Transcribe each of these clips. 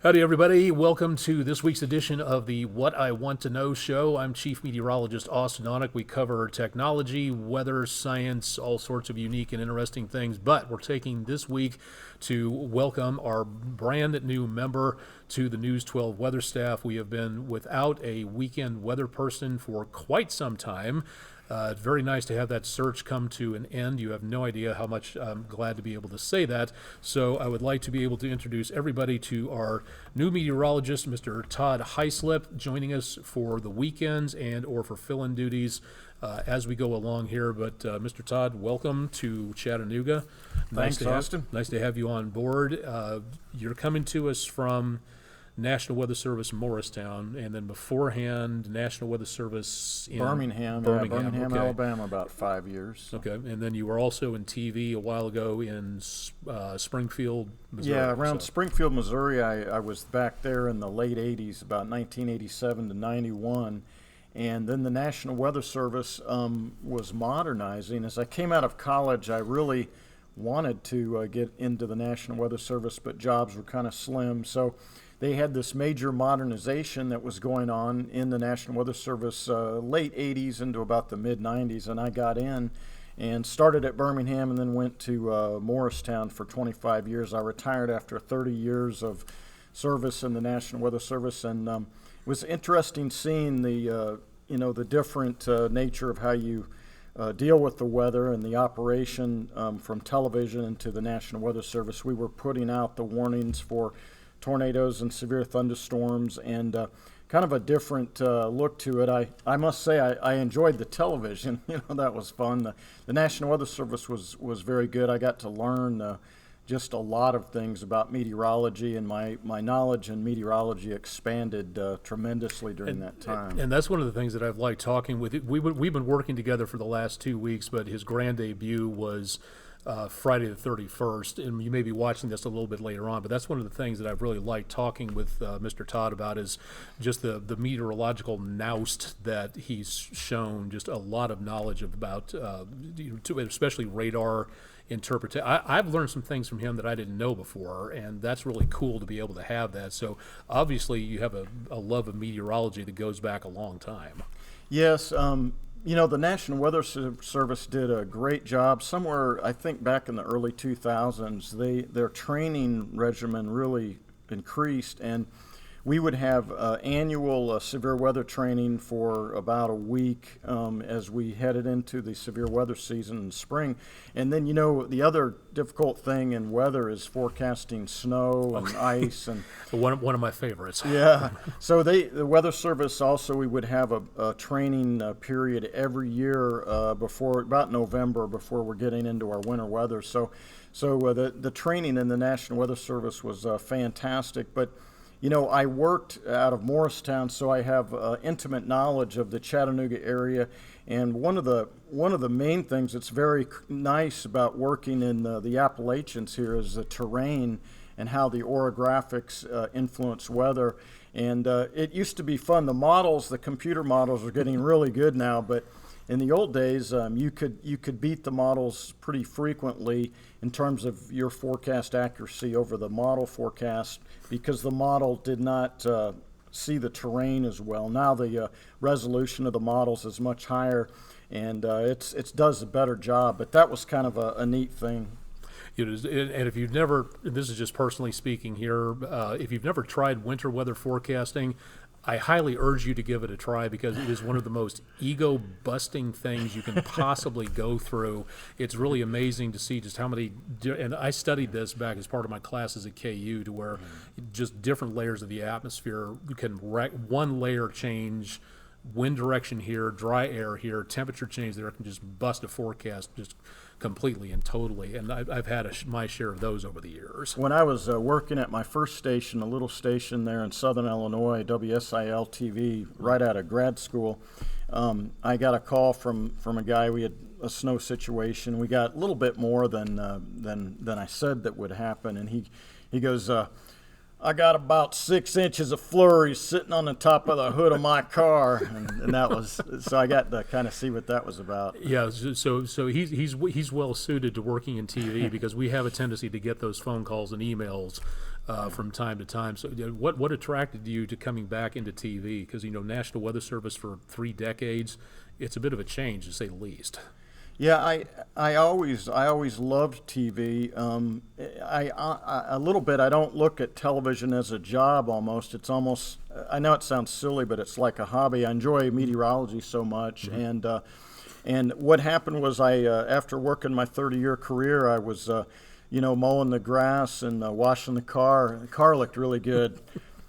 Howdy, everybody. Welcome to this week's edition of the What I Want to Know show. I'm Chief Meteorologist Austin Onick. We cover technology, weather, science, all sorts of unique and interesting things. But we're taking this week to welcome our brand new member to the News 12 weather staff. We have been without a weekend weather person for quite some time. It's very nice to have that search come to an end. You have no idea how much I'm glad to be able to say that. So I would like to be able to introduce everybody to our new meteorologist, Mr. Tod Hyslip, joining us for the weekends and or for fill-in duties as we go along here. But Mr. Todd, welcome to Chattanooga. Thanks, Austin. Nice to have you on board. You're coming to us from National Weather Service Morristown, and then beforehand, National Weather Service in Birmingham, okay. Alabama, about 5 years. Okay, and then you were also in TV a while ago in Springfield, Missouri. Yeah, around Springfield, Missouri. I was back there in the late 80s, about 1987 to 91. And then the National Weather Service was modernizing. As I came out of college, I really wanted to get into the National Weather Service, but jobs were kind of slim. So they had this major modernization that was going on in the National Weather Service late 80s into about the mid 90s, and I got in and started at Birmingham and then went to Morristown for 25 years. I retired after 30 years of service in the National Weather Service, and it was interesting seeing the the different nature of how you deal with the weather and the operation from television into the National Weather Service. We were putting out the warnings for tornadoes and severe thunderstorms, and kind of a different look to it. I must say I enjoyed the television. That was fun. The National Weather Service was very good. I got to learn just a lot of things about meteorology, and my knowledge in meteorology expanded tremendously during that time. And that's one of the things that I've liked talking with. We've been working together for the last 2 weeks, but his grand debut was Friday the 31st, and you may be watching this a little bit later on, but that's one of the things that I've really liked talking with Mr. Todd about is just the meteorological nous that he's shown, just a lot of knowledge about, especially radar interpretation. I've learned some things from him that I didn't know before, and that's really cool to be able to have that. So obviously you have a love of meteorology that goes back a long time. Yes. The National Weather Service did a great job. Somewhere, I think back in the early 2000s, their training regimen really increased, and we would have annual severe weather training for about a week as we headed into the severe weather season in spring. And then, the other difficult thing in weather is forecasting snow and ice. And one of my favorites. Yeah. So the Weather Service also, we would have a training period every year before about November, before we're getting into our winter weather. So the training in the National Weather Service was fantastic. But I worked out of Morristown, so I have intimate knowledge of the Chattanooga area. And one of the main things that's very nice about working in the Appalachians here is the terrain and how the orographics influence weather. And it used to be fun. The computer models are getting really good now, but in the old days, you could beat the models pretty frequently in terms of your forecast accuracy over the model forecast, because the model did not see the terrain as well. Now the resolution of the models is much higher, and it does a better job. But that was kind of a neat thing. And if you've never, this is just personally speaking here, if you've never tried winter weather forecasting, I highly urge you to give it a try, because it is one of the most ego-busting things you can possibly go through. It's really amazing to see just how many, and I studied this back as part of my classes at KU, to where just different layers of the atmosphere, you can one layer change, wind direction here, dry air here, temperature change there, can just bust a forecast just completely and totally. And I've had my share of those over the years. When I was working at my first station, a little station there in southern Illinois, WSIL-TV, right out of grad school, I got a call from a guy. We had a snow situation. We got a little bit more than I said that would happen, and he goes, I got about 6 inches of flurries sitting on the top of the hood of my car, and that was, so I got to kind of see what that was about. Yeah, so he's well suited to working in TV, because we have a tendency to get those phone calls and emails from time to time. So what attracted you to coming back into TV? Because, National Weather Service for 3 decades, it's a bit of a change, to say the least. Yeah, I always loved TV. A little bit. I don't look at television as a job. Almost, it's almost. I know it sounds silly, but it's like a hobby. I enjoy meteorology so much, and what happened was after working my 30-year career, I was mowing the grass and washing the car. The car looked really good,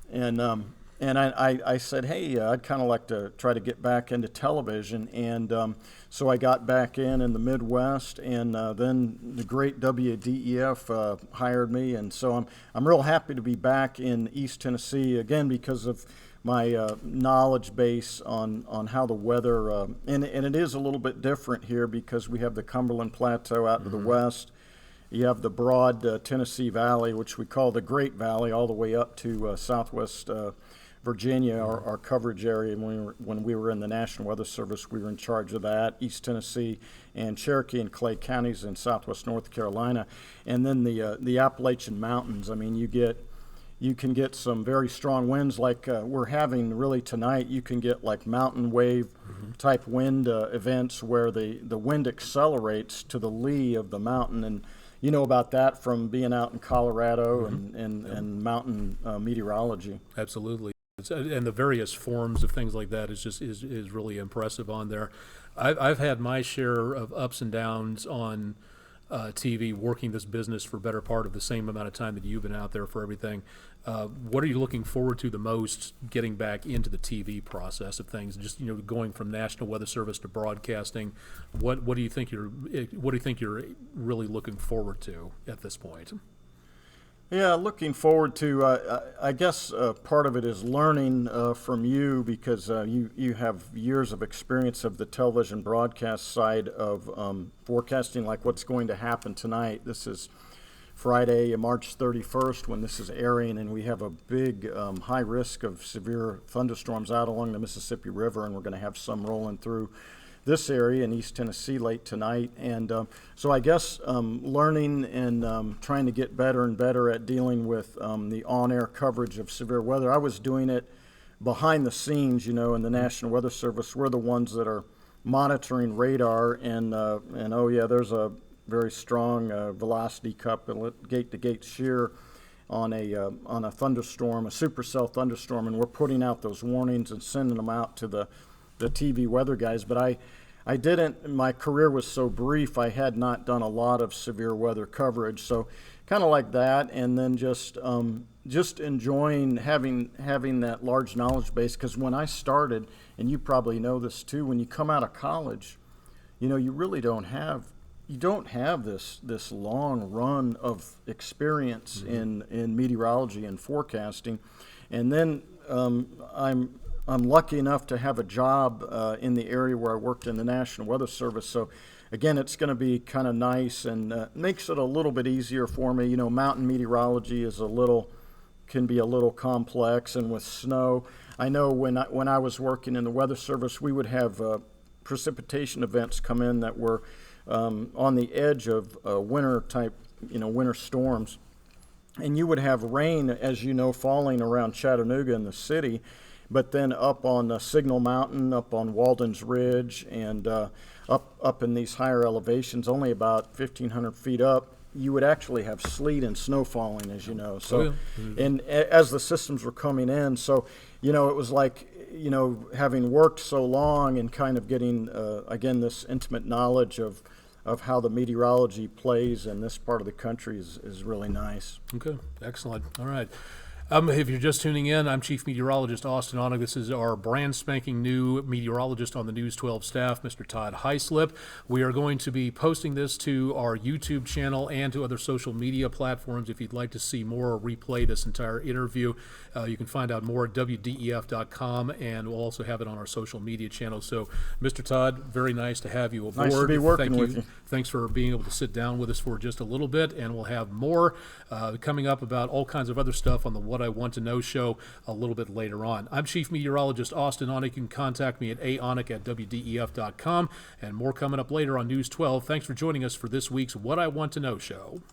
and I said, hey, I'd kind of like to try to get back into television. And so I got back in the Midwest, and then the great WDEF hired me. And so I'm real happy to be back in East Tennessee, again, because of my knowledge base on how the weather, and it is a little bit different here because we have the Cumberland Plateau out to the west. You have the broad Tennessee Valley, which we call the Great Valley, all the way up to southwest Virginia, our coverage area. When we were in the National Weather Service, we were in charge of that, East Tennessee and Cherokee and Clay counties in southwest North Carolina. And then the Appalachian Mountains. I mean, you can get some very strong winds like we're having really tonight. You can get like mountain wave type wind events where the wind accelerates to the lee of the mountain. And you know about that from being out in Colorado and mountain meteorology. Absolutely. And the various forms of things like that is really impressive on there. I've had my share of ups and downs on TV, working this business for a better part of the same amount of time that you've been out there for everything. What are you looking forward to the most getting back into the TV process of things? Just going from National Weather Service to broadcasting. What do you think you're really looking forward to at this point? Yeah, looking forward to, I guess part of it is learning from you because you have years of experience of the television broadcast side of forecasting, like what's going to happen tonight. This is Friday, March 31st, when this is airing, and we have a big high risk of severe thunderstorms out along the Mississippi River, and we're going to have some rolling through this area in East Tennessee late tonight. And so I guess learning and trying to get better and better at dealing with the on-air coverage of severe weather. I was doing it behind the scenes, in the National Weather Service. We're the ones that are monitoring radar, and oh yeah, there's a very strong velocity cup and gate-to-gate shear on a thunderstorm, a supercell thunderstorm, and we're putting out those warnings and sending them out to the TV weather guys. But I didn't, my career was so brief, I had not done a lot of severe weather coverage. So kind of like that, and then just enjoying having that large knowledge base, because when I started, and you probably know this too, when you come out of college, you really don't have this long run of experience in meteorology and forecasting. And then I'm lucky enough to have a job in the area where I worked in the National Weather Service. So again, it's going to be kind of nice and makes it a little bit easier for me. Mountain meteorology can be a little complex, and with snow, I know when I was working in the Weather Service, we would have precipitation events come in that were on the edge of winter type, winter storms, and you would have rain, as falling around Chattanooga in the city. But then up on Signal Mountain, up on Walden's Ridge, and up in these higher elevations, only about 1,500 feet up, you would actually have sleet and snow falling, as you know. So, and as the systems were coming in, so it was like having worked so long and kind of getting again this intimate knowledge of how the meteorology plays in this part of the country is really nice. Okay, excellent. All right. If you're just tuning in, I'm Chief Meteorologist Austin Onig. This is our brand spanking new meteorologist on the News 12 staff, Mr. Tod Hyslip. We are going to be posting this to our YouTube channel and to other social media platforms. If you'd like to see more or replay this entire interview, you can find out more at WDEF.com, and we'll also have it on our social media channels. So, Mr. Todd, very nice to have you aboard. Nice to be working with you. Thanks for being able to sit down with us for just a little bit, and we'll have more coming up about all kinds of other stuff on the What I Want to Know show a little bit later on. I'm Chief Meteorologist Austin Onig. You can contact me at aonig@WDEF.com, and more coming up later on News 12. Thanks for joining us for this week's What I Want to Know show.